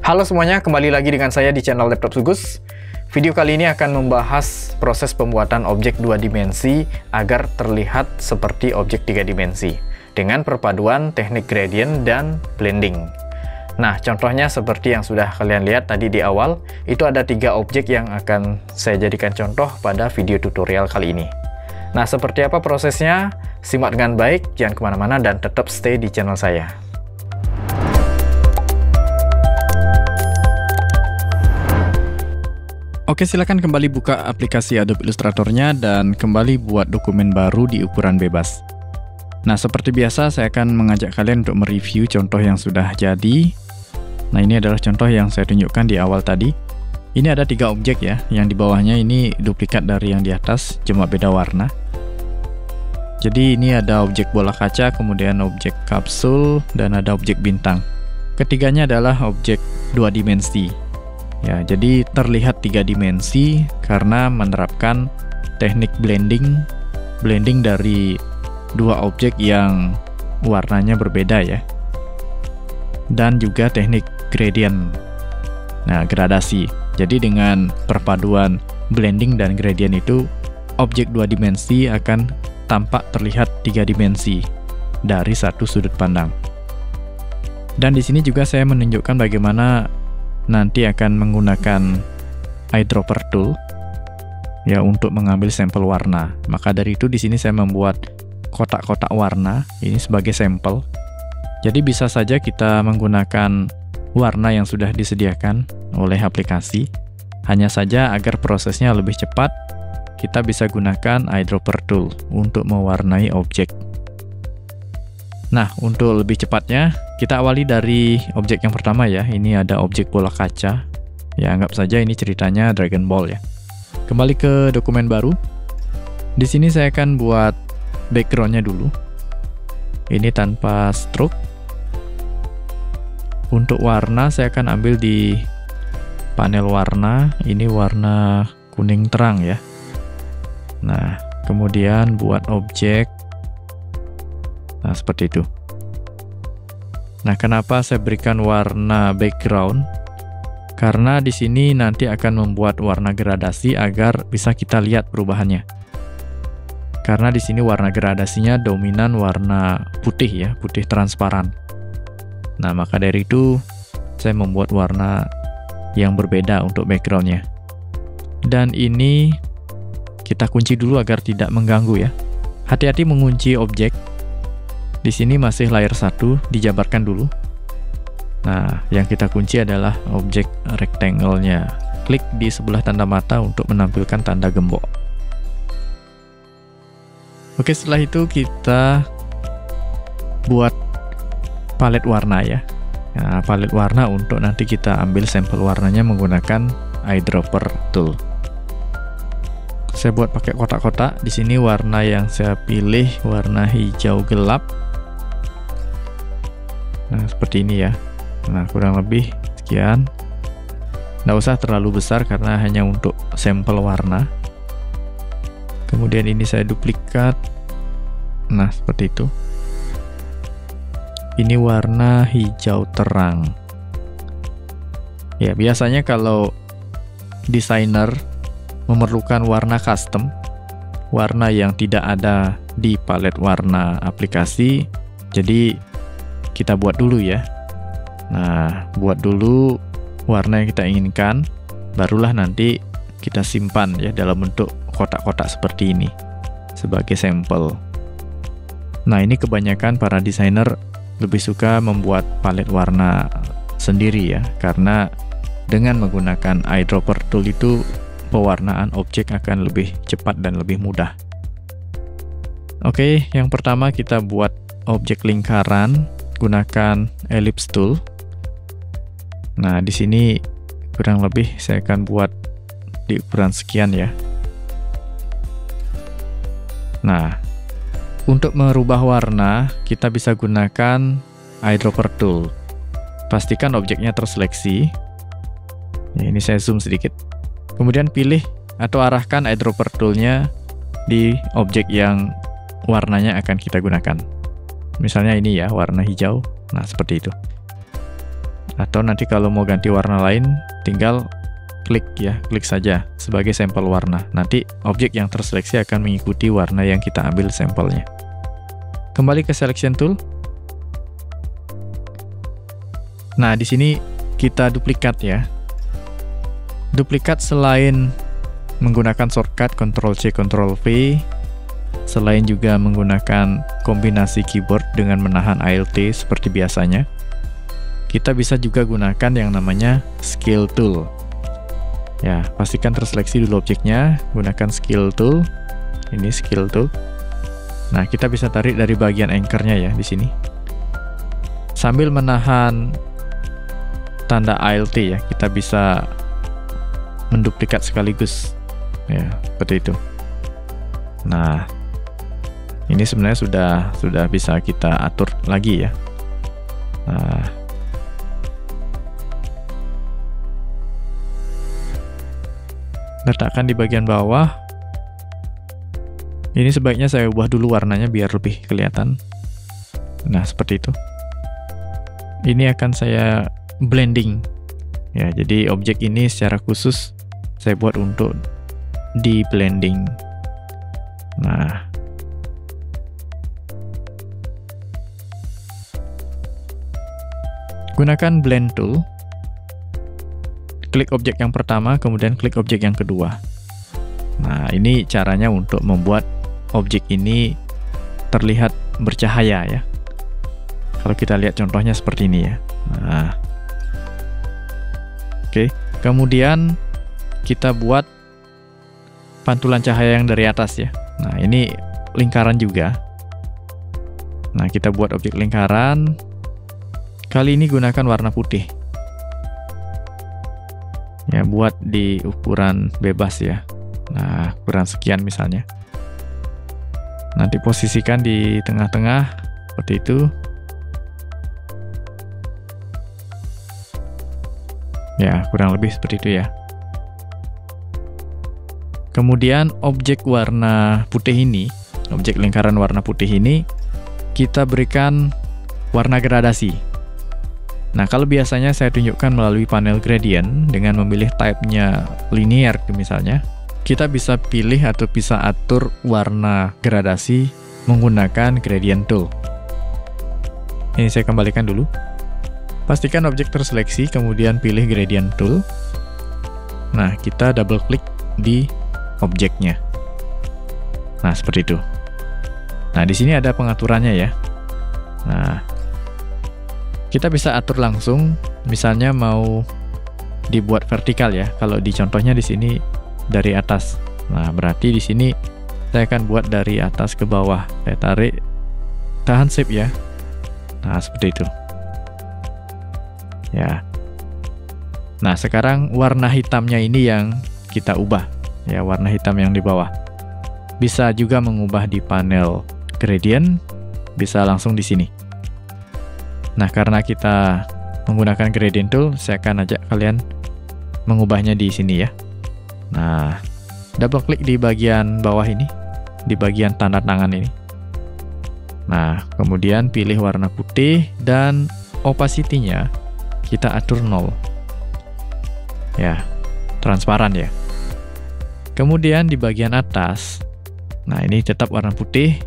Halo semuanya, kembali lagi dengan saya di channel Laptop Sugus. Video kali ini akan membahas proses pembuatan objek 2 dimensi agar terlihat seperti objek 3 dimensi dengan perpaduan teknik gradient dan blending. Nah, contohnya seperti yang sudah kalian lihat tadi di awal, itu ada 3 objek yang akan saya jadikan contoh pada video tutorial kali ini. Nah, seperti apa prosesnya? Simak dengan baik, jangan kemana-mana dan tetap stay di channel saya. Oke, silakan kembali buka aplikasi Adobe Illustrator-nya dan kembali buat dokumen baru di ukuran bebas. Nah, seperti biasa saya akan mengajak kalian untuk mereview contoh yang sudah jadi. Nah, ini adalah contoh yang saya tunjukkan di awal tadi. Ini ada 3 objek ya, yang di bawahnya ini duplikat dari yang di atas, cuma beda warna. Jadi ini ada objek bola kaca, kemudian objek kapsul, dan ada objek bintang. Ketiganya adalah objek 2 dimensi. Ya, jadi terlihat 3 dimensi karena menerapkan teknik blending dari 2 objek yang warnanya berbeda ya. Dan juga teknik gradient. Nah, gradasi. Jadi dengan perpaduan blending dan gradient itu, objek 2 dimensi akan tampak terlihat 3 dimensi dari satu sudut pandang. Dan di sini juga saya menunjukkan bagaimana nanti akan menggunakan eyedropper tool ya untuk mengambil sampel warna. Maka dari itu di sini saya membuat kotak-kotak warna ini sebagai sampel. Jadi bisa saja kita menggunakan warna yang sudah disediakan oleh aplikasi. Hanya saja agar prosesnya lebih cepat, kita bisa gunakan eyedropper tool untuk mewarnai objek. Nah, untuk lebih cepatnya, kita awali dari objek yang pertama ya. Ini ada objek bola kaca. Ya, anggap saja ini ceritanya Dragon Ball ya. Kembali ke dokumen baru. Di sini saya akan buat backgroundnya dulu. Ini tanpa stroke. Untuk warna, saya akan ambil di panel warna. Ini warna kuning terang ya. Nah, kemudian buat objek. Nah, seperti itu. Nah, kenapa saya berikan warna background? Karena di sini nanti akan membuat warna gradasi agar bisa kita lihat perubahannya. Karena di sini warna gradasinya dominan warna putih ya, putih transparan. Nah, maka dari itu saya membuat warna yang berbeda untuk backgroundnya. Dan ini kita kunci dulu agar tidak mengganggu ya. Hati-hati mengunci objek. Di sini masih layer 1, dijabarkan dulu. Nah, yang kita kunci adalah objek rectangle-nya. Klik di sebelah tanda mata untuk menampilkan tanda gembok. Oke, setelah itu kita buat palet warna ya. Nah, palet warna untuk nanti kita ambil sampel warnanya menggunakan eyedropper tool. Saya buat pakai kotak-kotak. Di sini warna yang saya pilih warna hijau gelap. Nah, seperti ini ya. Nah, kurang lebih sekian. Nggak usah terlalu besar karena hanya untuk sampel warna. Kemudian ini saya duplikat. Nah, seperti itu. Ini warna hijau terang. Ya, biasanya kalau desainer memerlukan warna custom, warna yang tidak ada di palet warna aplikasi, jadi kita buat dulu ya. Nah, buat dulu warna yang kita inginkan, barulah nanti kita simpan ya dalam bentuk kotak-kotak seperti ini sebagai sampel. Nah, ini kebanyakan para desainer lebih suka membuat palet warna sendiri ya, karena dengan menggunakan eyedropper tool itu pewarnaan objek akan lebih cepat dan lebih mudah. Oke, yang pertama kita buat objek lingkaran. Gunakan ellipse tool. Nah, di sini kurang lebih saya akan buat di ukuran sekian ya. Nah, untuk merubah warna, kita bisa gunakan eyedropper tool. Pastikan objeknya terseleksi. Ya, ini saya zoom sedikit. Kemudian pilih atau arahkan eyedropper tool-nya di objek yang warnanya akan kita gunakan. Misalnya ini ya, warna hijau. Nah, seperti itu. Atau nanti kalau mau ganti warna lain, tinggal klik ya, klik saja sebagai sampel warna. Nanti objek yang terseleksi akan mengikuti warna yang kita ambil sampelnya. Kembali ke selection tool. Nah, di sini kita duplikat ya. Duplikat selain menggunakan shortcut Ctrl+C, Ctrl+V, selain juga menggunakan kombinasi keyboard dengan menahan Alt seperti biasanya, kita bisa juga gunakan yang namanya Scale Tool. Ya, pastikan terseleksi dulu objeknya, gunakan Scale Tool. Ini Scale Tool. Nah, kita bisa tarik dari bagian anchor-nya ya di sini. Sambil menahan tanda Alt ya, kita bisa menduplikat sekaligus. Ya, seperti itu. Nah, ini sebenarnya sudah bisa kita atur lagi ya. Nah, letakkan di bagian bawah. Ini sebaiknya saya ubah dulu warnanya biar lebih kelihatan. Nah, seperti itu. Ini akan saya blending. Ya, jadi objek ini secara khusus saya buat untuk di blending. Nah, gunakan blend tool. Klik objek yang pertama, kemudian klik objek yang kedua. Nah, ini caranya untuk membuat objek ini terlihat bercahaya ya. Kalau kita lihat contohnya seperti ini ya. Nah, oke. Kemudian kita buat pantulan cahaya yang dari atas ya. Nah, ini lingkaran juga. Nah, kita buat objek lingkaran. Kali ini gunakan warna putih. Ya, buat di ukuran bebas ya. Nah, ukuran sekian misalnya. Nanti posisikan di tengah-tengah seperti itu. Ya, kurang lebih seperti itu ya. Kemudian objek warna putih ini, objek lingkaran warna putih ini, kita berikan warna gradasi. Nah, kalau biasanya saya tunjukkan melalui panel gradient dengan memilih type-nya linear misalnya, kita bisa pilih atau bisa atur warna gradasi menggunakan gradient tool. Ini saya kembalikan dulu. Pastikan objek terseleksi, kemudian pilih gradient tool. Nah, kita double klik di objeknya. Nah, seperti itu. Nah, di sini ada pengaturannya ya. Nah, kita bisa atur langsung, misalnya mau dibuat vertikal ya. Kalau di contohnya di sini dari atas. Nah, berarti di sini saya akan buat dari atas ke bawah. Saya tarik, tahan shift ya. Nah, seperti itu. Ya. Nah, sekarang warna hitamnya ini yang kita ubah. Ya, warna hitam yang di bawah. Bisa juga mengubah di panel gradient, bisa langsung di sini. Nah, karena kita menggunakan gradient tool, saya akan ajak kalian mengubahnya di sini ya. Nah, double klik di bagian bawah ini, di bagian tanda tangan ini. Nah, kemudian pilih warna putih dan opacity-nya kita atur 0. Ya, transparan ya. Kemudian di bagian atas, nah ini tetap warna putih.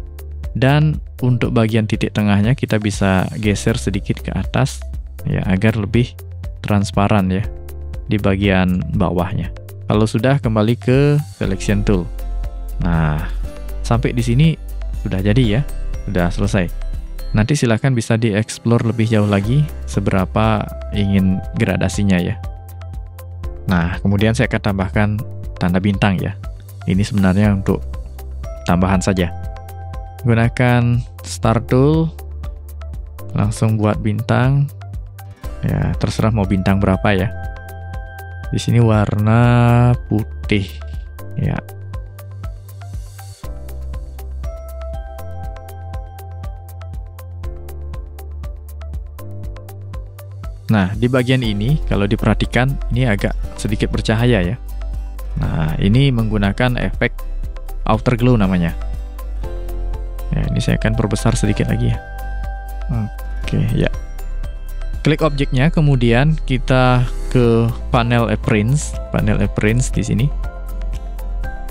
Dan untuk bagian titik tengahnya kita bisa geser sedikit ke atas ya agar lebih transparan ya di bagian bawahnya. Kalau sudah, kembali ke selection tool. Nah, sampai di sini sudah jadi ya, sudah selesai. Nanti silahkan bisa dieksplor lebih jauh lagi seberapa ingin gradasinya ya. Nah, kemudian saya akan tambahkan tanda bintang ya. Ini sebenarnya untuk tambahan saja. Gunakan start tool, langsung buat bintang. Ya, terserah mau bintang berapa ya. Di sini warna putih. Ya. Nah, di bagian ini kalau diperhatikan ini agak sedikit bercahaya ya. Nah, ini menggunakan efek afterglow namanya. Ya, ini saya akan perbesar sedikit lagi ya. Oke, ya. Klik objeknya, kemudian kita ke panel appearance di sini.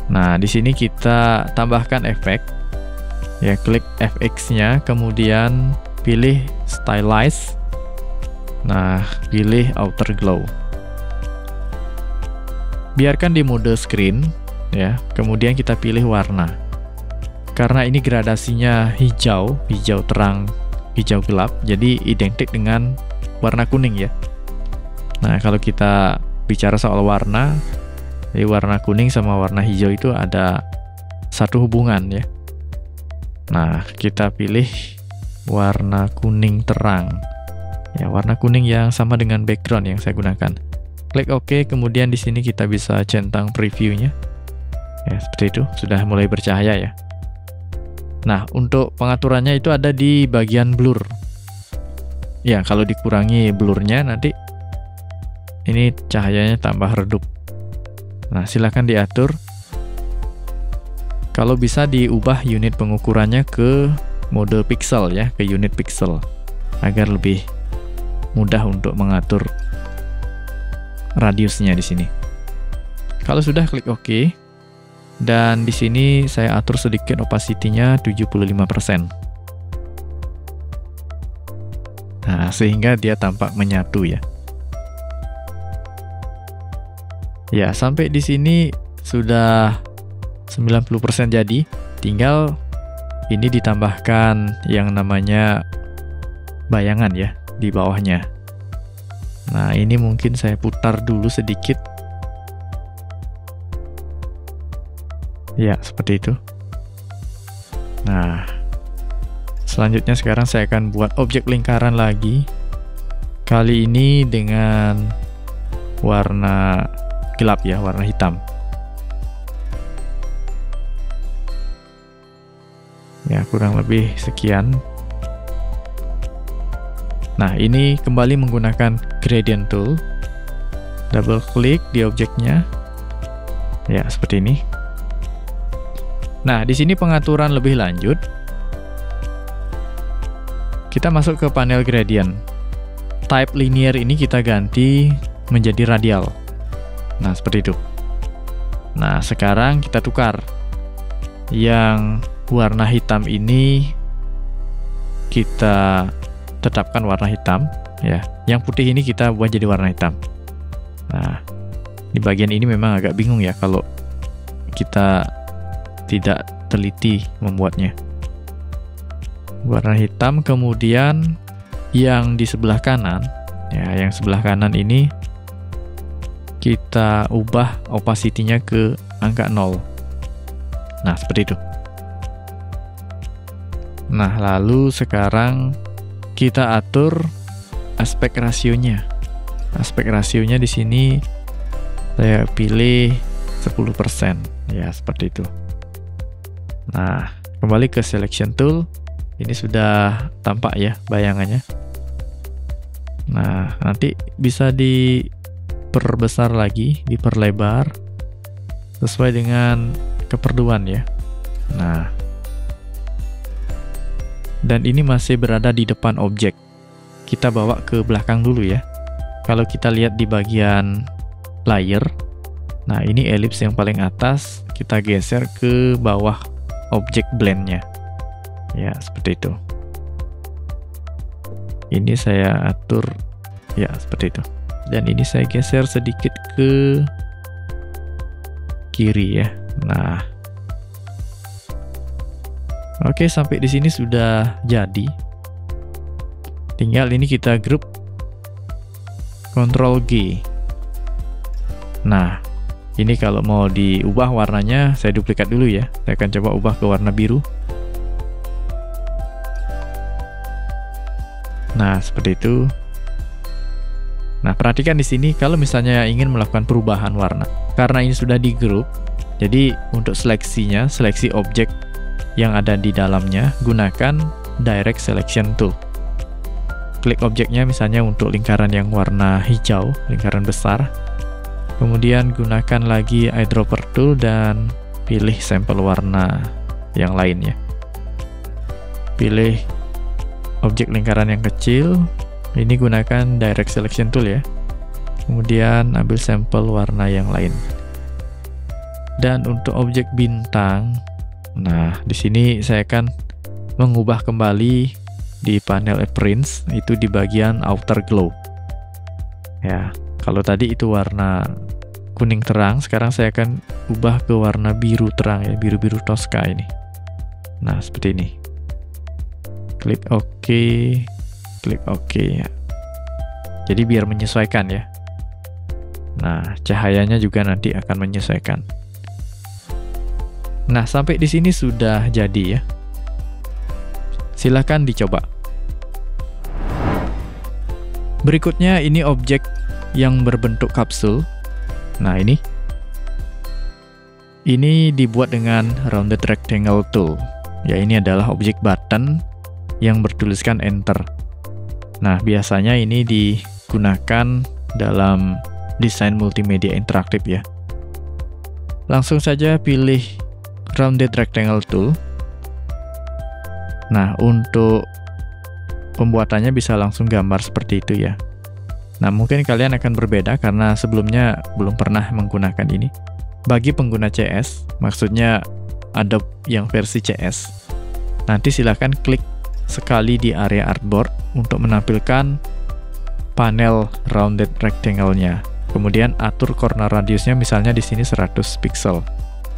Nah, di sini kita tambahkan efek. Ya, klik FX-nya, kemudian pilih stylize. Nah, pilih outer glow. Biarkan di mode screen ya. Kemudian kita pilih warna. Karena ini gradasinya hijau terang, hijau gelap, jadi identik dengan warna kuning ya. Nah, kalau kita bicara soal warna, jadi warna kuning sama warna hijau itu ada satu hubungan ya. Nah, kita pilih warna kuning terang. Ya, warna kuning yang sama dengan background yang saya gunakan. Klik OK, kemudian di sini kita bisa centang previewnya. Ya, seperti itu, sudah mulai bercahaya ya. Nah, untuk pengaturannya itu ada di bagian blur. Ya, kalau dikurangi blurnya nanti ini cahayanya tambah redup. Nah, silakan diatur. Kalau bisa diubah unit pengukurannya ke mode pixel ya, ke unit pixel, agar lebih mudah untuk mengatur radiusnya di sini. Kalau sudah, klik OK. Dan di sini saya atur sedikit opacity-nya 75%. Nah, sehingga dia tampak menyatu ya. Ya, sampai di sini sudah 90% jadi. Tinggal ini ditambahkan yang namanya bayangan ya di bawahnya. Nah, ini mungkin saya putar dulu sedikit. Ya, seperti itu. Nah, selanjutnya sekarang saya akan buat objek lingkaran lagi. Kali ini dengan warna gelap ya, warna hitam. Ya, kurang lebih sekian. Nah, ini kembali menggunakan gradient tool. Double klik di objeknya. Ya, seperti ini. Nah, di sini pengaturan lebih lanjut. Kita masuk ke panel gradient. Type linear ini kita ganti menjadi radial. Nah, seperti itu. Nah, sekarang kita tukar. Yang warna hitam ini kita tetapkan warna hitam ya. Yang putih ini kita buat jadi warna hitam. Nah, di bagian ini memang agak bingung ya kalau kita tidak teliti membuatnya. Warna hitam, kemudian yang di sebelah kanan ya, yang sebelah kanan ini kita ubah opacity-nya ke angka 0. Nah, seperti itu. Nah, lalu sekarang kita atur aspek rasionya. Aspek rasionya di sini saya pilih 10%. Ya, seperti itu. Nah, kembali ke selection tool. Ini sudah tampak ya bayangannya. Nah, nanti bisa diperbesar lagi, diperlebar sesuai dengan keperluan ya. Nah, dan ini masih berada di depan objek. Kita bawa ke belakang dulu ya. Kalau kita lihat di bagian layer, nah ini ellipse yang paling atas, kita geser ke bawah objek blend-nya. Ya, seperti itu. Ini saya atur ya seperti itu. Dan ini saya geser sedikit ke kiri ya. Nah, oke, sampai di sini sudah jadi. Tinggal ini kita grup, Ctrl G. Nah, ini kalau mau diubah warnanya, saya duplikat dulu ya. Saya akan coba ubah ke warna biru. Nah, seperti itu. Nah, perhatikan di sini kalau misalnya ingin melakukan perubahan warna. Karena ini sudah di grup, jadi untuk seleksinya, seleksi objek yang ada di dalamnya, gunakan Direct Selection Tool. Klik objeknya misalnya untuk lingkaran yang warna hijau, lingkaran besar. Kemudian gunakan lagi Eyedropper Tool dan pilih sampel warna yang lainnya. Pilih objek lingkaran yang kecil, Ini gunakan Direct Selection Tool ya. Kemudian ambil sampel warna yang lain. Dan untuk objek bintang, nah di sini saya akan mengubah kembali di panel Appearance, itu di bagian Outer Glow. Ya, kalau tadi itu warna kuning terang, sekarang saya akan ubah ke warna biru terang ya, biru-biru Tosca ini. Nah, seperti ini. Klik OK, klik OK ya. Jadi biar menyesuaikan ya. Nah, cahayanya juga nanti akan menyesuaikan. Nah, sampai di sini sudah jadi ya. Silahkan dicoba. Berikutnya ini objek yang berbentuk kapsul. Nah, ini dibuat dengan Rounded Rectangle Tool. Ya, ini adalah objek button yang bertuliskan Enter. Nah, biasanya ini digunakan dalam desain multimedia interaktif ya. Langsung saja pilih Rounded Rectangle Tool. Nah, untuk pembuatannya bisa langsung gambar seperti itu ya. Nah, mungkin kalian akan berbeda karena sebelumnya belum pernah menggunakan ini. Bagi pengguna CS, maksudnya Adobe yang versi CS, nanti silahkan klik sekali di area artboard untuk menampilkan panel rounded rectangle-nya. Kemudian atur corner radiusnya, misalnya di sini 100 pixel.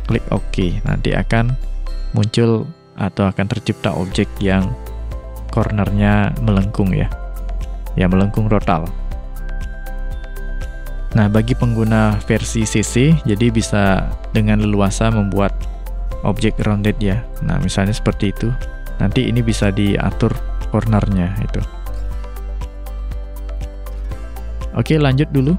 Klik OK. Nanti akan muncul atau akan tercipta objek yang cornernya melengkung ya. Ya, melengkung total. Nah, bagi pengguna versi CC, jadi bisa dengan leluasa membuat objek rounded ya. Nah, misalnya seperti itu. Nanti ini bisa diatur cornernya itu. Oke, lanjut dulu.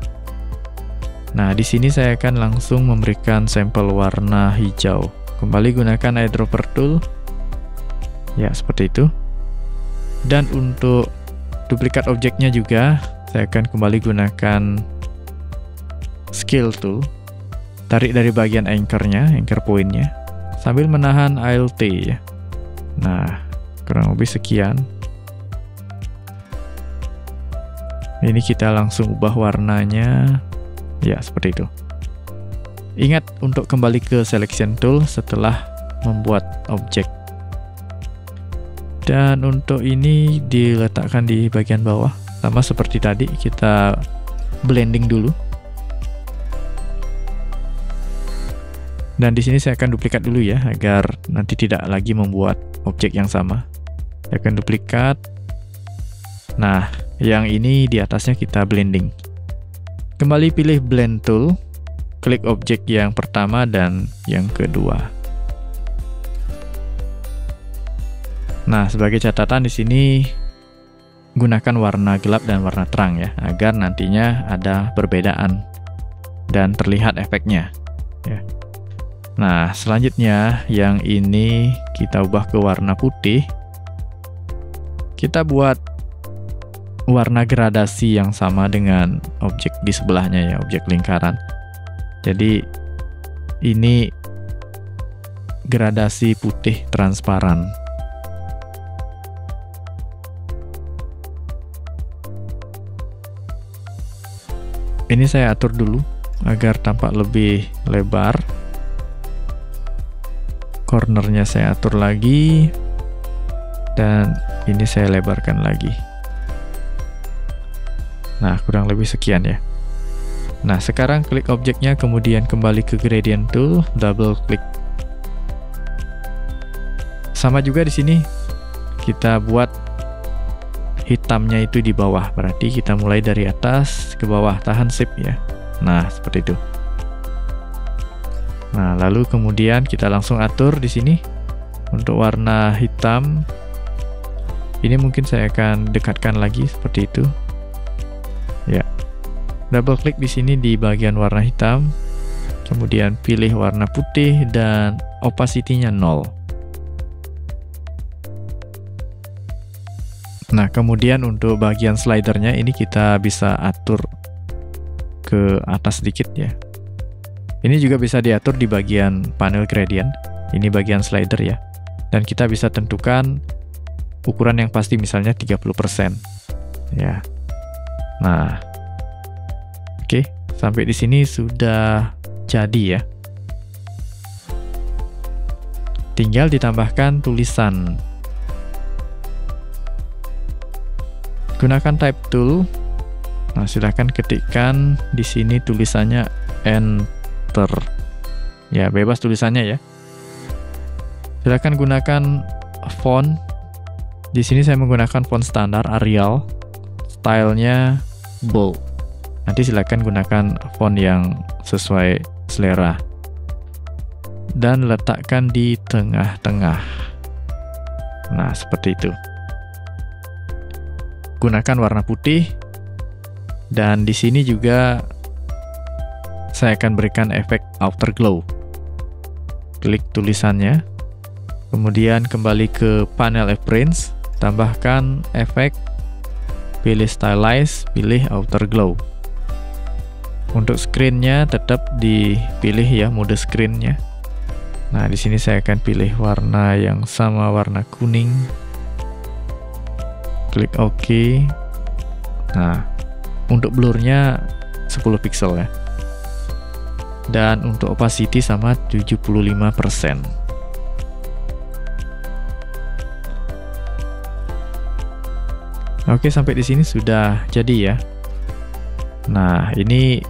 Nah, di sini saya akan langsung memberikan sampel warna hijau. Kembali gunakan Eyedropper Tool. Ya, seperti itu. Dan untuk duplikat objeknya juga, saya akan kembali gunakan Scale Tool. Tarik dari bagian anchor-nya, anchor point-nya, sambil menahan Alt ya. Nah, kurang lebih sekian. Ini kita langsung ubah warnanya. Ya, seperti itu. Ingat untuk kembali ke Selection Tool setelah membuat objek. Dan untuk ini diletakkan di bagian bawah. Sama seperti tadi, kita blending dulu. Dan di sini saya akan duplikat dulu ya, agar nanti tidak lagi membuat objek yang sama. Saya akan duplikat. Nah, yang ini di atasnya kita blending. Kembali pilih Blend Tool, klik objek yang pertama dan yang kedua. Nah, sebagai catatan di sini gunakan warna gelap dan warna terang ya, agar nantinya ada perbedaan dan terlihat efeknya. Ya. Nah, selanjutnya yang ini kita ubah ke warna putih. Kita buat warna gradasi yang sama dengan objek di sebelahnya ya, objek lingkaran. Jadi ini gradasi putih transparan. Ini saya atur dulu agar tampak lebih lebar. Cornernya saya atur lagi. Dan ini saya lebarkan lagi. Nah, kurang lebih sekian ya. Nah, sekarang klik objeknya, kemudian kembali ke Gradient Tool, double klik. Sama juga di sini, kita buat hitamnya itu di bawah. Berarti kita mulai dari atas ke bawah, tahan Shift ya. Nah, seperti itu. Nah, lalu kemudian kita langsung atur di sini untuk warna hitam. Ini mungkin saya akan dekatkan lagi seperti itu. Ya, double klik di sini di bagian warna hitam, kemudian pilih warna putih dan opacity-nya 0. Nah, kemudian untuk bagian slidernya ini kita bisa atur ke atas sedikit ya. Ini juga bisa diatur di bagian panel gradient. Ini bagian slider ya. Dan kita bisa tentukan ukuran yang pasti, misalnya 30%. Ya. Nah, oke, sampai di sini sudah jadi ya. Tinggal ditambahkan tulisan. Gunakan type tool. Nah, silahkan ketikkan di sini tulisannya enter. Ya, bebas tulisannya ya. Silahkan gunakan font. Di sini saya menggunakan font standar Arial. Stylenya bold. Nanti silahkan gunakan font yang sesuai selera. Dan letakkan di tengah-tengah. Nah, seperti itu. Gunakan warna putih. Dan di sini juga saya akan berikan efek afterglow. Klik tulisannya. Kemudian kembali ke panel appearance, tambahkan efek, pilih stylize, pilih afterglow. Untuk screen-nya tetap dipilih ya, mode screen-nya. Nah, di sini saya akan pilih warna yang sama, warna kuning. Klik OK. Nah, untuk blur-nya 10 pixel ya. Dan untuk opacity sama 75%. Oke, sampai di sini sudah jadi ya. Nah, ini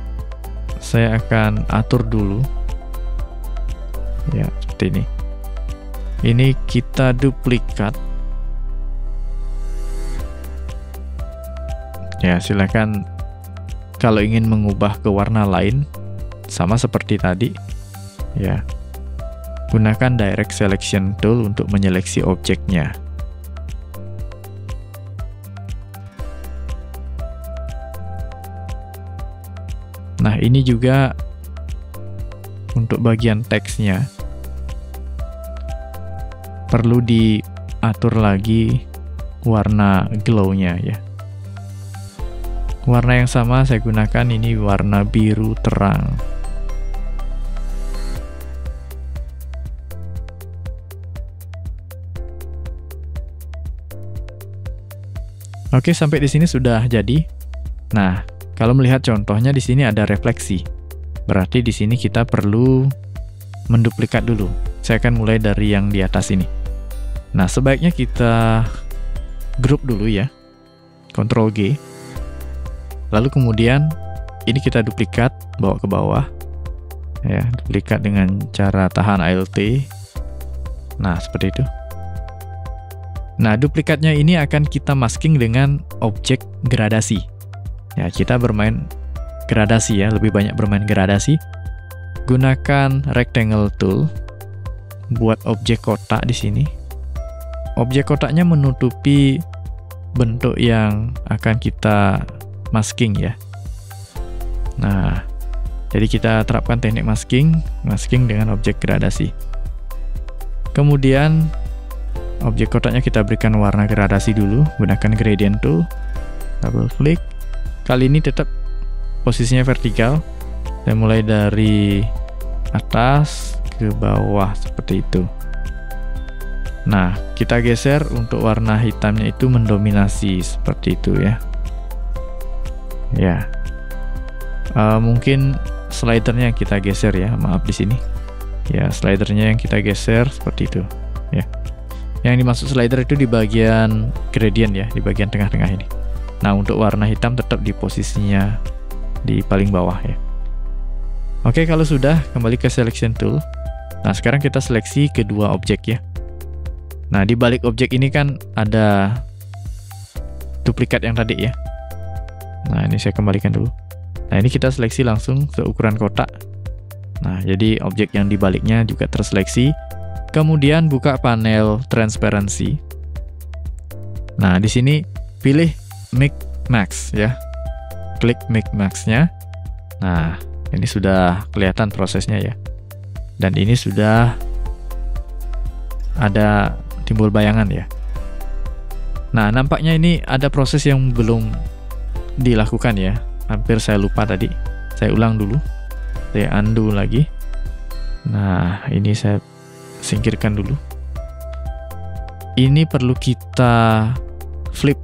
saya akan atur dulu. Ya, seperti ini. Ini kita duplikat. Ya, silakan kalau ingin mengubah ke warna lain, sama seperti tadi. Ya, gunakan Direct Selection Tool untuk menyeleksi objeknya. Nah, ini juga untuk bagian teksnya perlu diatur lagi warna glow-nya ya. Warna yang sama saya gunakan ini warna biru terang. Oke, sampai di sini sudah jadi. Nah, kalau melihat contohnya di sini ada refleksi. Berarti di sini kita perlu menduplikat dulu. Saya akan mulai dari yang di atas ini. Nah, sebaiknya kita group dulu ya. Ctrl G. Lalu kemudian ini kita duplikat, bawa ke bawah. Ya, duplikat dengan cara tahan Alt. Nah, seperti itu. Nah, duplikatnya ini akan kita masking dengan objek gradasi. Ya, kita bermain gradasi ya, lebih banyak bermain gradasi. Gunakan rectangle tool buat objek kotak di sini. Objek kotaknya menutupi bentuk yang akan kita masking ya. Nah, jadi kita terapkan teknik masking dengan objek gradasi. Kemudian objek kotaknya kita berikan warna gradasi dulu, gunakan gradient tool, double klik. Kali ini tetap posisinya vertikal. Saya mulai dari atas ke bawah seperti itu. Nah, kita geser untuk warna hitamnya itu mendominasi seperti itu ya. Ya, mungkin slidernya yang kita geser ya. Maaf di sini. Ya, slidernya yang kita geser seperti itu. Ya, yang dimaksud slider itu di bagian gradient ya, di bagian tengah-tengah ini. Nah, untuk warna hitam tetap di posisinya di paling bawah ya. Oke, kalau sudah, kembali ke selection tool. Nah, sekarang kita seleksi kedua objek ya. Nah, di balik objek ini kan ada duplikat yang tadi ya. Nah, ini saya kembalikan dulu. Nah, ini kita seleksi langsung seukuran kotak. Nah, jadi objek yang di baliknya juga terseleksi. Kemudian buka panel transparency. Nah, di sini pilih Make Max ya. Klik Make Max-nya. Nah, ini sudah kelihatan prosesnya ya. Dan ini sudah ada timbul bayangan ya. Nah, nampaknya ini ada proses yang belum dilakukan ya. Hampir saya lupa tadi. Saya ulang dulu. Saya undo lagi. Nah, ini saya singkirkan dulu. Ini perlu kita flip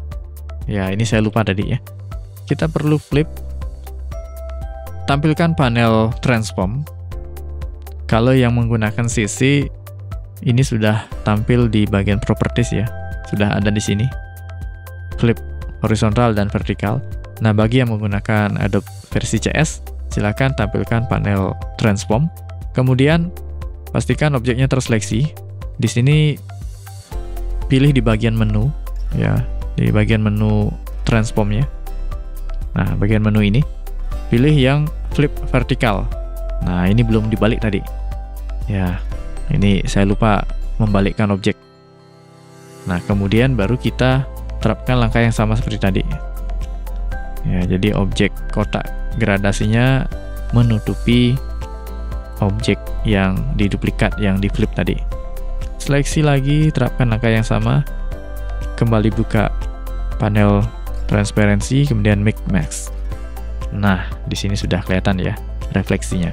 Ya, ini saya lupa tadi ya. Kita perlu flip, tampilkan panel transform. Kalau yang menggunakan CC, ini sudah tampil di bagian properties ya, sudah ada di sini. Flip horizontal dan vertikal. Nah, bagi yang menggunakan Adobe versi CS, silakan tampilkan panel transform. Kemudian pastikan objeknya terseleksi. Di sini pilih di bagian menu ya, di bagian menu transformnya. Nah, bagian menu ini pilih yang flip vertikal. Nah, ini belum dibalik tadi. Ya, ini saya lupa membalikkan objek. Nah, kemudian baru kita terapkan langkah yang sama seperti tadi. Ya, jadi objek kotak gradasinya menutupi objek yang diduplikat, yang di flip tadi. Seleksi lagi, terapkan langkah yang sama. Kembali buka panel transparansi, kemudian make max. Nah, di sini sudah kelihatan ya refleksinya.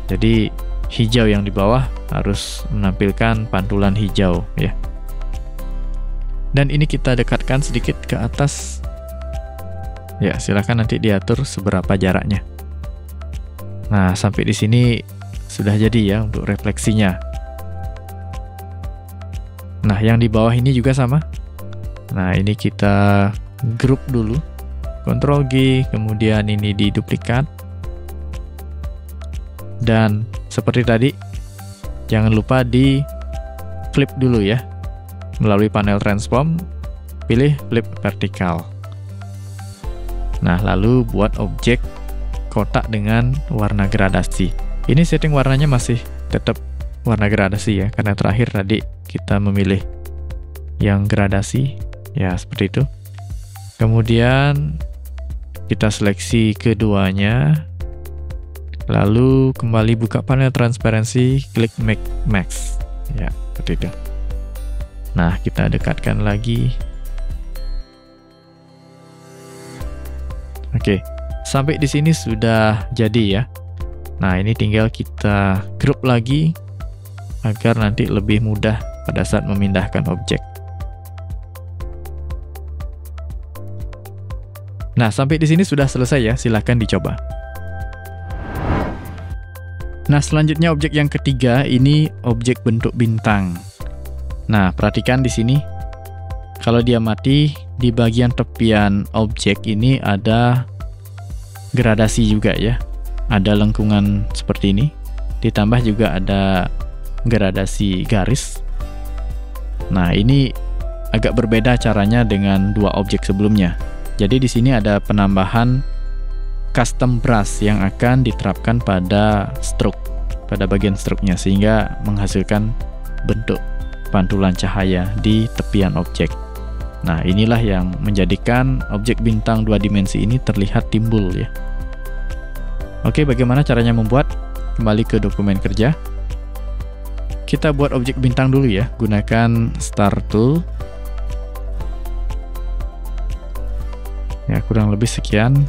Jadi hijau yang di bawah harus menampilkan pantulan hijau ya. Dan ini kita dekatkan sedikit ke atas. Ya, silakan nanti diatur seberapa jaraknya. Nah, sampai di sini sudah jadi ya untuk refleksinya. Nah, yang di bawah ini juga sama. Nah, ini kita group dulu. Ctrl G, kemudian ini diduplikat. Dan seperti tadi, jangan lupa di flip dulu ya. Melalui panel transform, pilih flip vertikal. Nah, lalu buat objek kotak dengan warna gradasi. Ini setting warnanya masih tetap warna gradasi ya, karena terakhir tadi kita memilih yang gradasi ya, seperti itu. Kemudian kita seleksi keduanya, lalu kembali buka panel transparansi, klik make max ya, seperti itu. Nah, kita dekatkan lagi. Oke, sampai di sini sudah jadi ya. Nah, ini tinggal kita group lagi agar nanti lebih mudah pada saat memindahkan objek. Nah, sampai di sini sudah selesai ya, silahkan dicoba. Nah, selanjutnya objek yang ketiga, ini objek bentuk bintang. Nah, perhatikan di sini. Kalau dia mati, di bagian tepian objek ini ada gradasi juga ya. Ada lengkungan seperti ini. Ditambah juga ada gradasi garis. Nah, ini agak berbeda caranya dengan dua objek sebelumnya. Jadi di sini ada penambahan custom brush yang akan diterapkan pada stroke, pada bagian stroke-nya, sehingga menghasilkan bentuk pantulan cahaya di tepian objek. Nah, inilah yang menjadikan objek bintang dua dimensi ini terlihat timbul ya. Oke, bagaimana caranya membuat? Kembali ke dokumen kerja. Kita buat objek bintang dulu ya, gunakan Star Tool. Ya, kurang lebih sekian.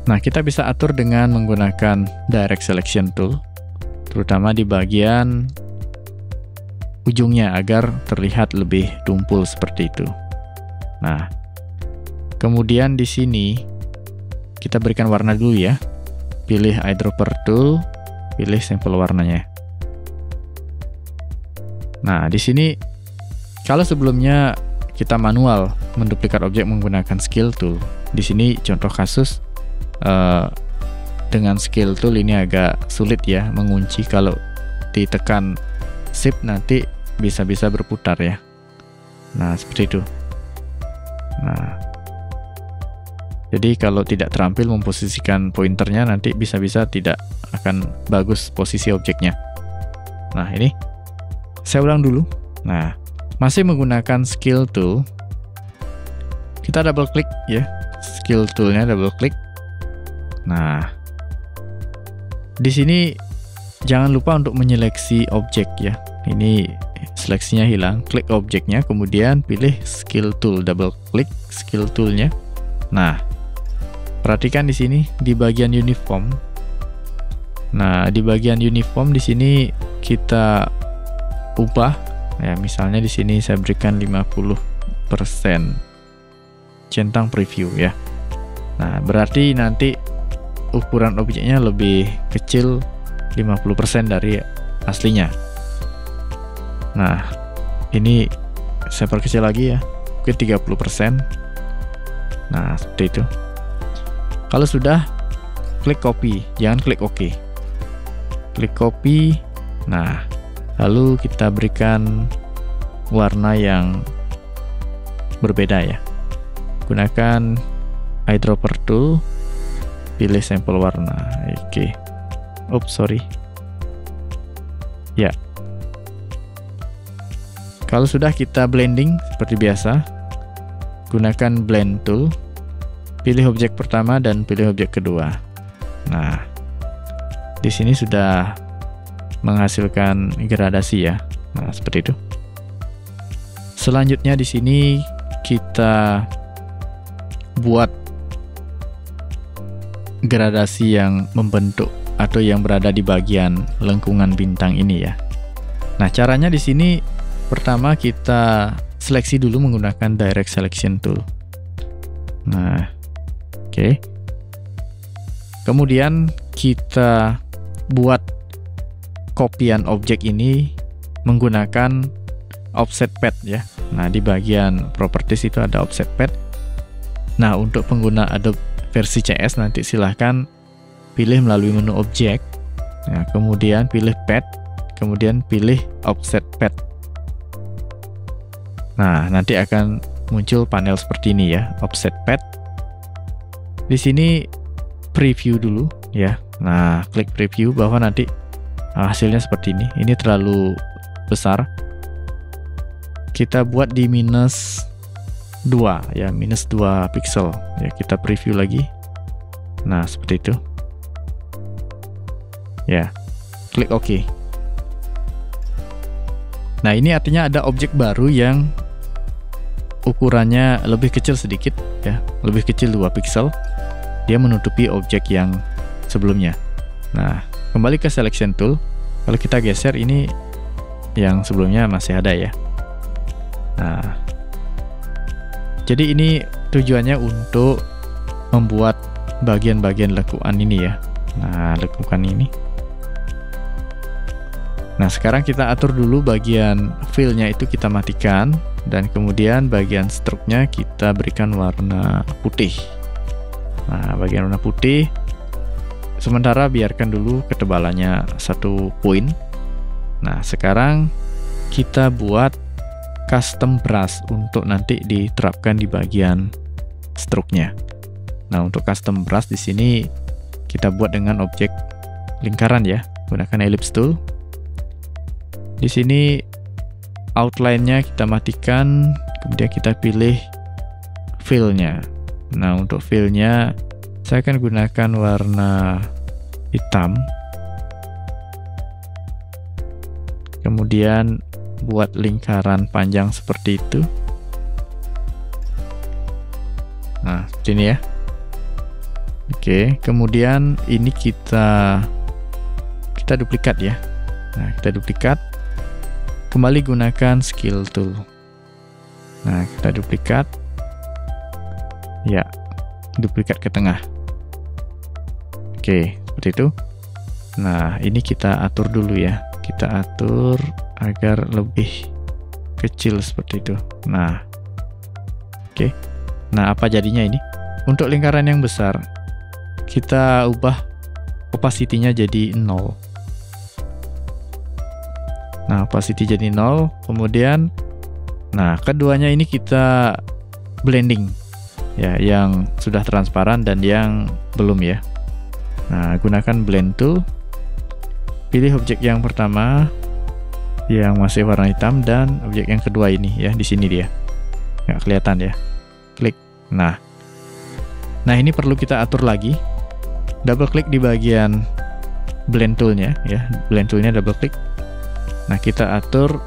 Nah, kita bisa atur dengan menggunakan Direct Selection Tool, terutama di bagian ujungnya agar terlihat lebih tumpul seperti itu. Nah, kemudian di sini kita berikan warna dulu ya. Pilih Eyedropper Tool, pilih sampel warnanya. Nah, di sini kalau sebelumnya kita manual menduplikat objek menggunakan Scale Tool, di sini contoh kasus dengan Scale Tool ini agak sulit ya mengunci. Kalau ditekan Shift nanti bisa-bisa berputar ya. Nah, seperti itu. Nah, jadi kalau tidak terampil memposisikan pointernya nanti bisa-bisa tidak akan bagus posisi objeknya. Nah, ini saya ulang dulu. Nah, masih menggunakan Scale Tool, kita double klik ya, Scale Toolnya double klik. Nah, di sini jangan lupa untuk menyeleksi objek ya. Ini seleksinya hilang, klik objeknya, kemudian pilih Scale Tool, double klik Scale Toolnya. Nah, perhatikan di sini di bagian uniform. Nah, di bagian uniform di sini kita ubah ya, misalnya di sini saya berikan 50% centang preview ya. Nah, berarti nanti ukuran objeknya lebih kecil 50% dari aslinya. Nah, ini saya perkecil lagi ya, ke 30%. Nah, seperti itu. Kalau sudah, klik copy, jangan klik OK. Klik copy. Nah, lalu kita berikan warna yang berbeda ya. Gunakan eyedropper tool, pilih sampel warna. Oke. Oops, sorry. Ya. Kalau sudah, kita blending seperti biasa. Gunakan blend tool. Pilih objek pertama dan pilih objek kedua. Nah, di sini sudah menghasilkan gradasi ya. Nah, seperti itu. Selanjutnya di sini kita buat gradasi yang membentuk atau yang berada di bagian lengkungan bintang ini ya. Nah, caranya di sini pertama kita seleksi dulu menggunakan direct selection tool. Nah, oke. Kemudian kita buat kopian objek ini menggunakan offset pad ya. Nah, di bagian properties itu ada offset pad. Nah, untuk pengguna Adobe versi CS nanti silahkan pilih melalui menu objek. Nah, kemudian pilih pad, kemudian pilih offset pad. Nah, nanti akan muncul panel seperti ini ya, offset pad. Di sini preview dulu ya. Nah, klik preview bahwa nanti hasilnya seperti ini. Ini terlalu besar. Kita buat di minus 2 ya, minus 2 pixel ya. Kita preview lagi. Nah, seperti itu ya. Klik OK. Nah, ini artinya ada objek baru yang ukurannya lebih kecil sedikit ya, lebih kecil 2 pixel. Dia menutupi objek yang sebelumnya. Nah, kembali ke selection tool. Kalau kita geser, ini yang sebelumnya masih ada ya. Nah, jadi ini tujuannya untuk membuat bagian-bagian lekukan ini ya. Nah, lekukan ini. Nah, sekarang kita atur dulu bagian fill-nya itu kita matikan, dan kemudian bagian stroke-nya kita berikan warna putih. Nah, bagian warna putih, sementara biarkan dulu ketebalannya 1 poin. Nah, sekarang kita buat custom brush untuk nanti diterapkan di bagian stroke-nya. Nah, untuk custom brush di sini kita buat dengan objek lingkaran ya, gunakan ellipse tool. Di sini outline-nya kita matikan, kemudian kita pilih fill-nya. Nah, untuk fill-nya saya akan gunakan warna hitam. Kemudian buat lingkaran panjang seperti itu. Nah, seperti ini ya. Oke, kemudian ini kita duplikat ya. Nah, kita duplikat. Kembali gunakan skill tool. Nah, kita duplikat. Ya, duplikat ke tengah. Oke, seperti itu. Nah, ini kita atur dulu ya. Kita atur agar lebih kecil seperti itu. Nah, oke. Nah, apa jadinya ini? Untuk lingkaran yang besar, kita ubah opacity-nya jadi 0. Nah, opacity jadi 0. Kemudian, nah, keduanya ini kita blending ya, yang sudah transparan dan yang belum ya. Nah, gunakan blend tool. Pilih objek yang pertama yang masih warna hitam dan objek yang kedua ini ya, di sini dia. Nggak kelihatan ya. Klik. Nah, ini perlu kita atur lagi. Double klik di bagian blend toolnya ya. Blend toolnya double klik. Nah, kita atur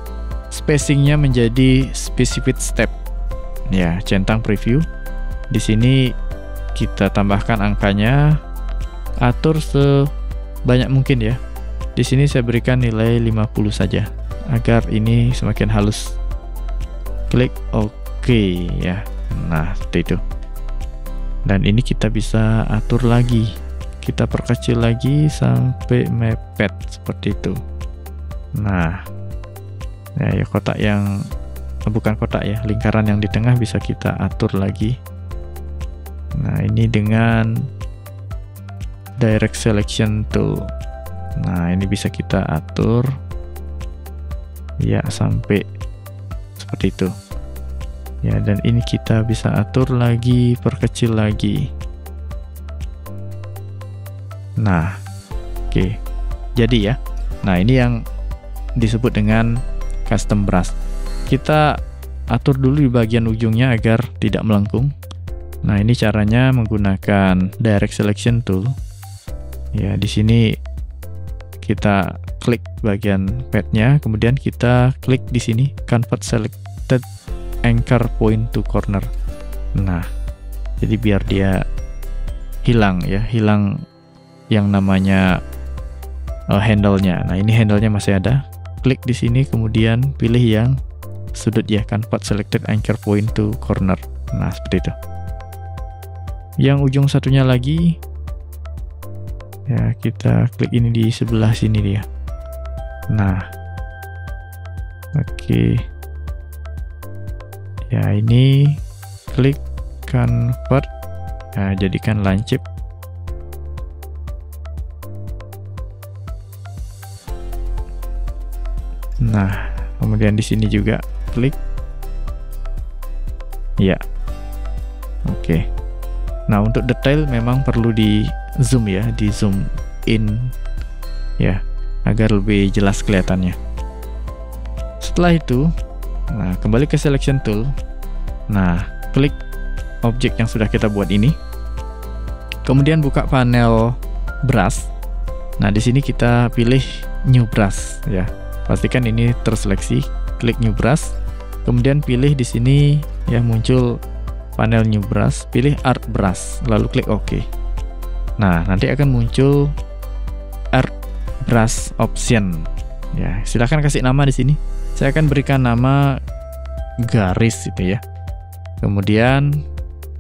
spacingnya menjadi specific step. Ya, centang preview. Di sini kita tambahkan angkanya, atur sebanyak mungkin ya. Di sini saya berikan nilai 50 saja agar ini semakin halus. Klik OK ya. Nah, seperti itu. Dan ini kita bisa atur lagi. Kita perkecil lagi sampai mepet seperti itu. Nah, ya kotak yang bukan kotak ya, lingkaran yang di tengah bisa kita atur lagi. Nah, ini dengan direct selection tool. Nah, ini bisa kita atur ya sampai seperti itu ya. Dan ini kita bisa atur lagi, perkecil lagi. Nah, oke, jadi ya. Nah, ini yang disebut dengan custom brush. Kita atur dulu di bagian ujungnya agar tidak melengkung. Nah, ini caranya menggunakan direct selection tool. Ya, di sini kita klik bagian padnya, kemudian kita klik di sini convert selected anchor point to corner. Nah, jadi biar dia hilang ya, hilang yang namanya handle-nya. Nah, ini handle-nya masih ada. Klik di sini, kemudian pilih yang sudut ya, convert selected anchor point to corner. Nah, seperti itu. Yang ujung satunya lagi ya, kita klik ini di sebelah sini dia. Nah, oke. Ya, ini klik convert, nah, jadikan line shape. Nah, kemudian di sini juga klik. Ya. Oke. Nah, untuk detail memang perlu di zoom ya, di zoom in ya, agar lebih jelas kelihatannya. Setelah itu, nah, kembali ke selection tool. Nah, klik objek yang sudah kita buat ini. Kemudian buka panel brush. Nah, di sini kita pilih new brush ya. Pastikan ini terseleksi. Klik new brush. Kemudian pilih di sini ya, muncul panel new brush, pilih art brush, lalu klik OK. Nah, nanti akan muncul art brush option. Ya, silahkan kasih nama di sini. Saya akan berikan nama garis itu ya. Kemudian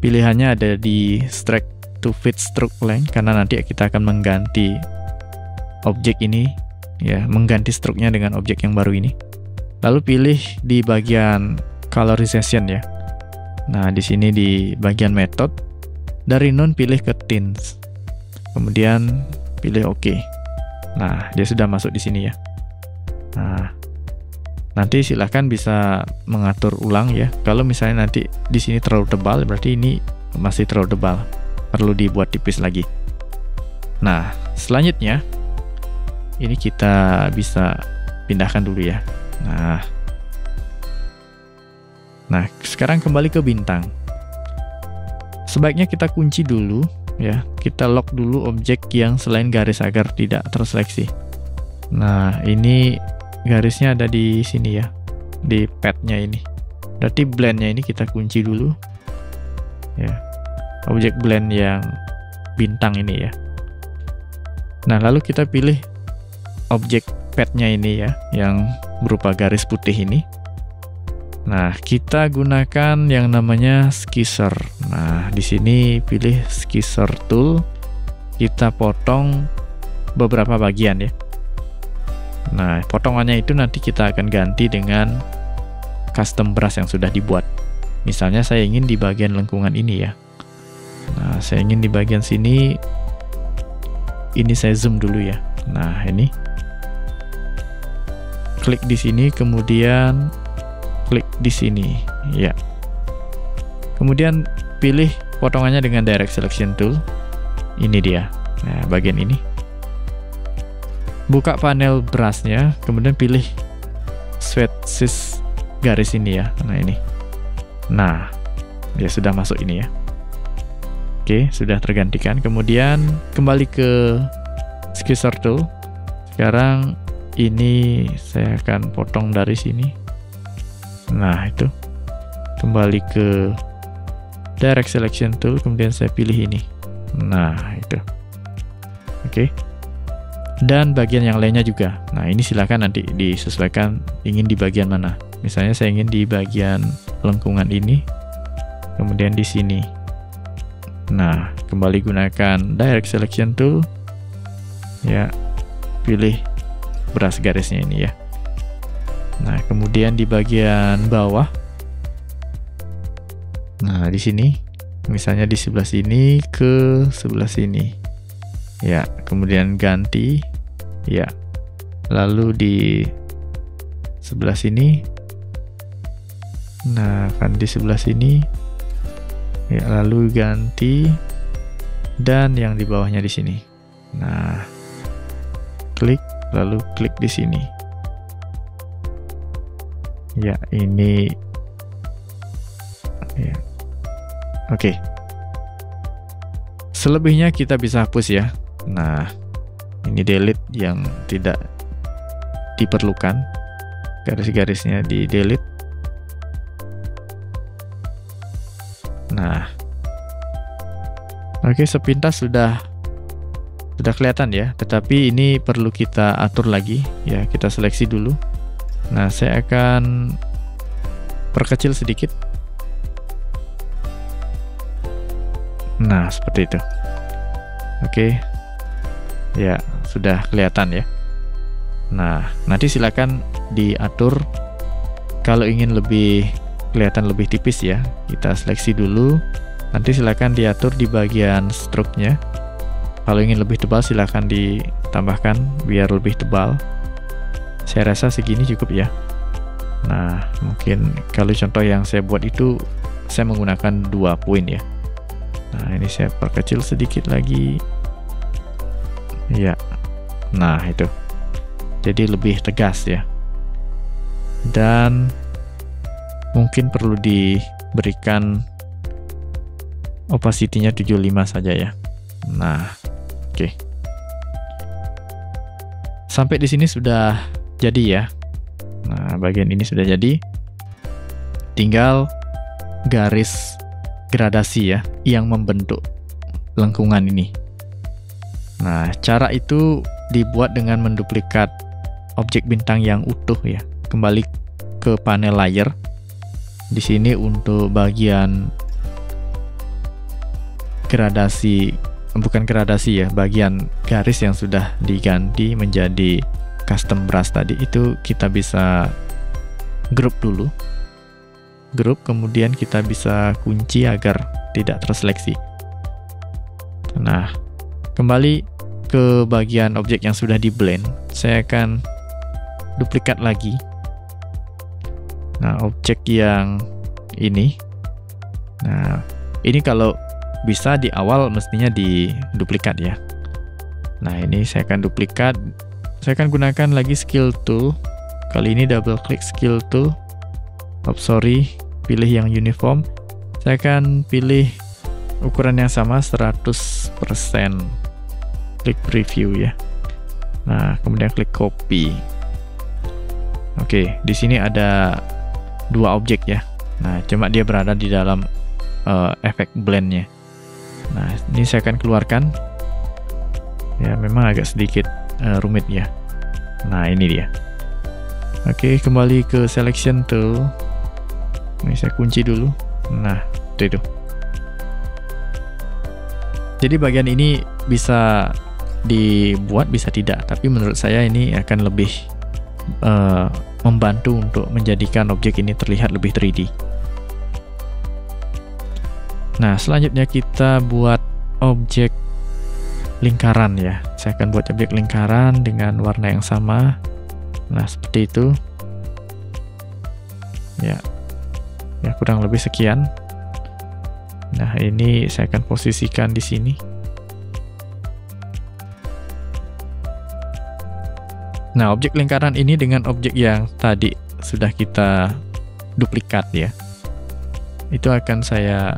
pilihannya ada di strike to fit stroke length, karena nanti kita akan mengganti objek ini ya, mengganti stroke-nya dengan objek yang baru ini. Lalu pilih di bagian colorization ya. Nah, di sini di bagian method, dari none pilih ke tints. Kemudian pilih OK. Nah, dia sudah masuk di sini ya. Nah, nanti silahkan bisa mengatur ulang ya. Kalau misalnya nanti di sini terlalu tebal, berarti ini masih terlalu tebal. Perlu dibuat tipis lagi. Nah, selanjutnya ini kita bisa pindahkan dulu ya. Nah, sekarang kembali ke bintang. Sebaiknya kita kunci dulu ya. Kita lock dulu objek yang selain garis agar tidak terseleksi. Nah, ini garisnya ada di sini ya, di padnya ini. Berarti blendnya ini kita kunci dulu ya. Objek blend yang bintang ini ya. Nah, lalu kita pilih objek padnya ini ya, yang berupa garis putih ini. Nah, kita gunakan yang namanya skisser. Nah, di sini pilih skisser tool. Kita potong beberapa bagian ya. Nah, potongannya itu nanti kita akan ganti dengan custom brush yang sudah dibuat. Misalnya saya ingin di bagian lengkungan ini ya. Nah, saya ingin di bagian sini. Ini saya zoom dulu ya. Nah, ini. Klik di sini, kemudian klik di sini ya. Kemudian pilih potongannya dengan direct selection tool. Ini dia. Nah, bagian ini. Buka panel brushnya, kemudian pilih swatches garis ini ya. Nah, ini. Nah, dia sudah masuk ini ya. Oke, sudah tergantikan. Kemudian kembali ke skisser tool. Sekarang ini saya akan potong dari sini. Nah, itu kembali ke Direct Selection Tool, kemudian saya pilih ini. Nah, itu. Oke. Dan bagian yang lainnya juga. Nah, ini silakan nanti disesuaikan ingin di bagian mana. Misalnya saya ingin di bagian lengkungan ini, kemudian di sini. Nah, kembali gunakan Direct Selection Tool. Ya, pilih brush garisnya ini ya. Nah, kemudian di bagian bawah. Nah, di sini, misalnya di sebelah sini ke sebelah sini. Ya, kemudian ganti. Ya, lalu di sebelah sini. Nah, kan di sebelah sini. Ya, lalu ganti. Dan yang di bawahnya di sini. Nah, klik, lalu klik di sini. Ya, ini. Ya. Oke. Selebihnya kita bisa hapus ya. Nah, ini delete yang tidak diperlukan. Garis-garisnya di delete. Nah. Oke, sepintas sudah kelihatan ya, tetapi ini perlu kita atur lagi ya, kita seleksi dulu. Nah, saya akan perkecil sedikit. Nah, seperti itu. Oke. Ya, sudah kelihatan ya. Nah, nanti silakan diatur kalau ingin lebih kelihatan lebih tipis ya. Kita seleksi dulu. Nanti silakan diatur di bagian stroke-nya. Kalau ingin lebih tebal silakan ditambahkan biar lebih tebal. Saya rasa segini cukup ya. Nah, mungkin kalau contoh yang saya buat itu saya menggunakan 2 poin ya. Nah, ini saya perkecil sedikit lagi. Ya. Nah, itu. Jadi lebih tegas ya. Dan mungkin perlu diberikan opacity-nya 75 saja ya. Nah, oke. Sampai di sini sudah jadi ya. Nah, bagian ini sudah jadi. Tinggal garis gradasi ya yang membentuk lengkungan ini. Nah, cara itu dibuat dengan menduplikat objek bintang yang utuh ya. Kembali ke panel layer. Di sini untuk bagian gradasi, bukan gradasi ya, bagian garis yang sudah diganti menjadi custom brush tadi, itu kita bisa group dulu. Group, kemudian kita bisa kunci agar tidak terseleksi. Nah, kembali ke bagian objek yang sudah di blend, saya akan duplikat lagi. Nah, objek yang ini. Nah, ini kalau bisa di awal mestinya di duplikat ya. Nah, ini saya akan duplikat. Saya akan gunakan lagi skill tool. Kali ini double klik skill tool. Pilih yang uniform. Saya akan pilih ukuran yang sama 100%. Klik preview ya. Nah, kemudian klik copy. Oke, di sini ada 2 objek ya. Nah, cuma dia berada di dalam efek blendnya. Nah, ini saya akan keluarkan. Ya, memang agak sedikit rumit ya. Nah, ini dia. Oke, kembali ke selection tool. Ini saya kunci dulu. Nah, itu. Jadi bagian ini bisa dibuat, bisa tidak. Tapi menurut saya ini akan lebih membantu untuk menjadikan objek ini terlihat lebih 3D. Nah, selanjutnya kita buat objek lingkaran ya. Saya akan buat objek lingkaran dengan warna yang sama. Nah, seperti itu. Ya. Ya, kurang lebih sekian. Nah, ini saya akan posisikan di sini. Nah, objek lingkaran ini dengan objek yang tadi sudah kita duplikat ya. Itu akan saya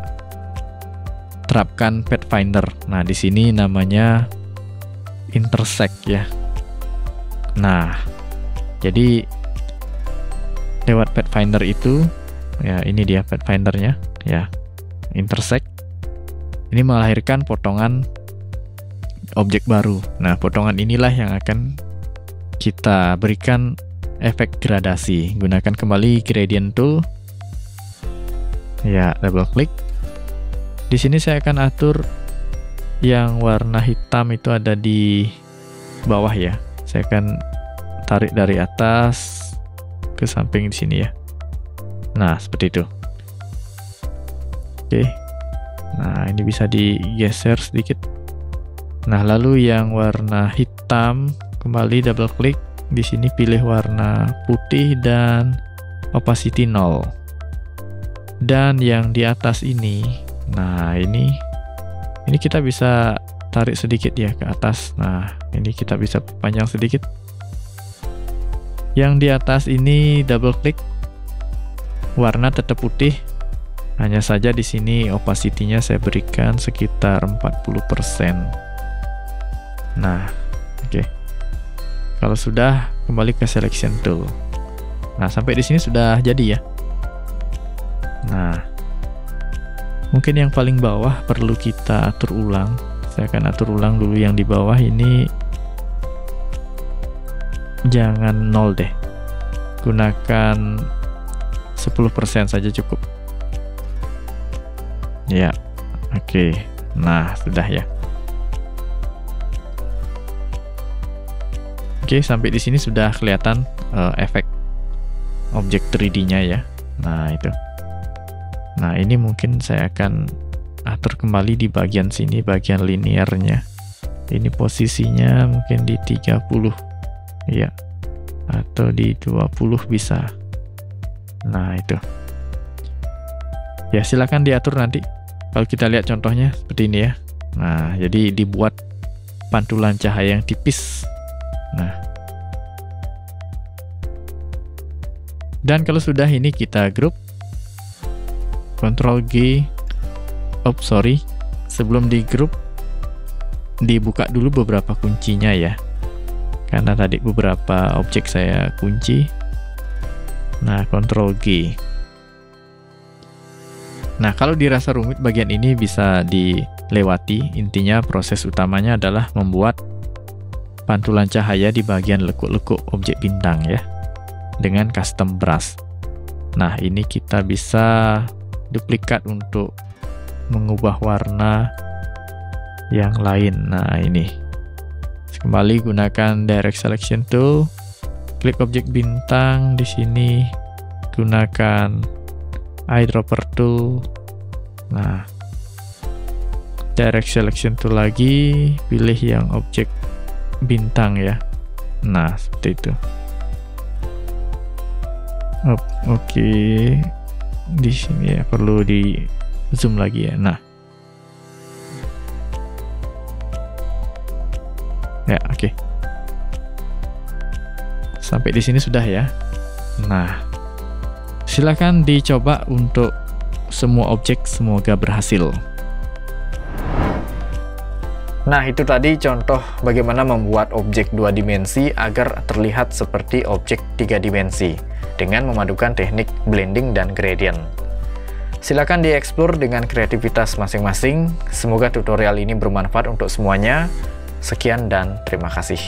terapkan Pathfinder. Nah, di sini namanya intersect ya. Nah, jadi lewat Pathfinder itu ya, ini dia Pathfindernya ya. intersect. Ini melahirkan potongan objek baru. Nah, potongan inilah yang akan kita berikan efek gradasi. Gunakan kembali gradient tool. Ya, double klik. Di sini saya akan atur yang warna hitam itu ada di bawah ya. Saya akan tarik dari atas ke samping di sini ya. Nah, seperti itu. Oke. Nah, ini bisa digeser sedikit. Nah, lalu yang warna hitam, kembali double klik. Di sini pilih warna putih dan opacity 0. Dan yang di atas ini, nah ini kita bisa tarik sedikit ya ke atas. Nah, ini kita bisa panjang sedikit. Yang di atas ini double klik. Warna tetap putih. Hanya saja di sini opacity-nya saya berikan sekitar 40%. Nah, oke. Kalau sudah, kembali ke selection tool. Nah, sampai di sini sudah jadi ya. Nah, mungkin yang paling bawah perlu kita atur ulang. Saya akan atur ulang dulu yang di bawah ini. Jangan 0 deh. Gunakan 10% saja cukup. Ya, oke. Nah, sudah ya. Oke, sampai di sini sudah kelihatan efek objek 3D-nya ya. Nah, itu. Nah, ini mungkin saya akan atur kembali di bagian sini, bagian linearnya. Ini posisinya mungkin di 30. Ya. Atau di 20 bisa. Nah, itu. Ya, silakan diatur nanti. Kalau kita lihat contohnya seperti ini ya. Nah, jadi dibuat pantulan cahaya yang tipis. Nah. Dan kalau sudah ini kita group. Ctrl G. Sebelum di group, dibuka dulu beberapa kuncinya ya. Karena tadi beberapa objek saya kunci. Nah, Ctrl G. Nah, kalau dirasa rumit bagian ini bisa dilewati. Intinya proses utamanya adalah membuat pantulan cahaya di bagian lekuk-lekuk objek bintang ya, dengan custom brush. Nah, ini kita bisa duplikat untuk mengubah warna yang lain. Nah, ini. Kembali gunakan direct selection tool. Klik objek bintang di sini. Gunakan eyedropper tool. Nah, direct selection tool lagi, pilih yang objek bintang ya. Nah, seperti itu. Oke. Di sini ya perlu di zoom lagi ya. Nah. Ya, oke. Sampai di sini sudah ya. Nah, silakan dicoba untuk semua objek, semoga berhasil. Nah, itu tadi contoh bagaimana membuat objek 2 dimensi agar terlihat seperti objek 3 dimensi dengan memadukan teknik blending dan gradient. Silakan dieksplor dengan kreativitas masing-masing. Semoga tutorial ini bermanfaat untuk semuanya. Sekian dan terima kasih.